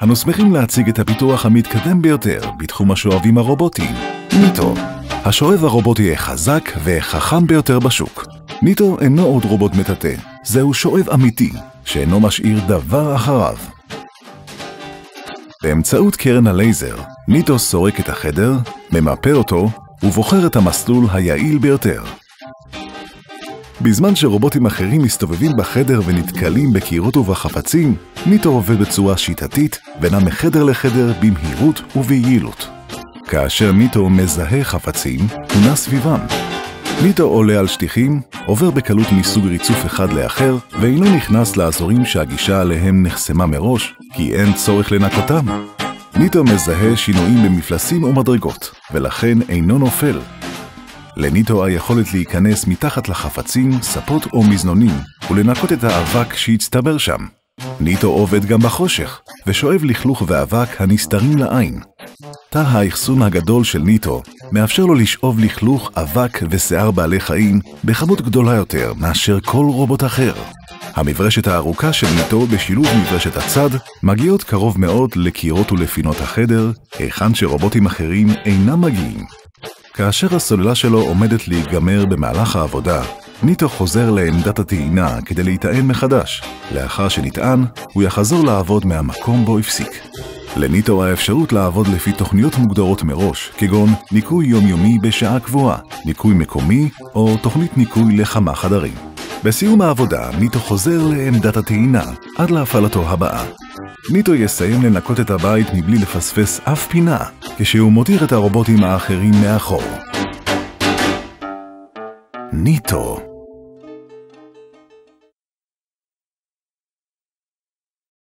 אנו שמחים להציג את הפיתוח המתקדם ביותר בתחום השואבים הרובוטיים, ניטו. השואב הרובוטי החזק והחכם ביותר בשוק. ניטו אינו עוד רובוט מטאטא, זהו שואב אמיתי, שאינו משאיר דבר אחריו. באמצעות קרן הלייזר, ניטו סורק את החדר, ממפה אותו, ובוחר את המסלול היעיל ביותר. בזמן שרובוטים אחרים מסתובבים בחדר ונתקלים בקירות ובחפצים, ניטו עובד בצורה שיטתית ונע מחדר לחדר במהירות וביעילות. כאשר ניטו מזהה חפצים, הוא נע סביבם. ניטו עולה על שטיחים, עובר בקלות מסוג ריצוף אחד לאחר, ואינו נכנס לאזורים שהגישה עליהם נחסמה מראש, כי אין צורך לנקותם. ניטו מזהה שינויים במפלסים או מדרגות, ולכן אינו נופל. לניטו היכולת להיכנס מתחת לחפצים, ספות או מזנונים, ולנקות את האבק שהצטבר שם. ניטו עובד גם בחושך, ושואב לכלוך ואבק הנסתרים לעין. תא האחסון הגדול של ניטו מאפשר לו לשאוב לכלוך, אבק ושיער בעלי חיים בכמות גדולה יותר מאשר כל רובוט אחר. המברשת הארוכה של ניטו בשילוב מברשת הצד מגיעות קרוב מאוד לקירות ולפינות החדר, היכן שרובוטים אחרים אינם מגיעים. כאשר הסוללה שלו עומדת להיגמר במהלך העבודה, ניטו חוזר לעמדת הטעינה כדי להיטען מחדש. לאחר שנטען, הוא יחזור לעבוד מהמקום בו הפסיק. לניטו האפשרות לעבוד לפי תוכניות מוגדרות מראש, כגון ניקוי יומיומי בשעה קבועה, ניקוי מקומי או תוכנית ניקוי לכמה חדרים. בסיום העבודה, ניטו חוזר לעמדת הטעינה עד להפעלתו הבאה. ניטו יסיים לנקות את הבית מבלי לפספס אף פינה, כשהוא מותיר את הרובוטים האחרים מאחור. ניטו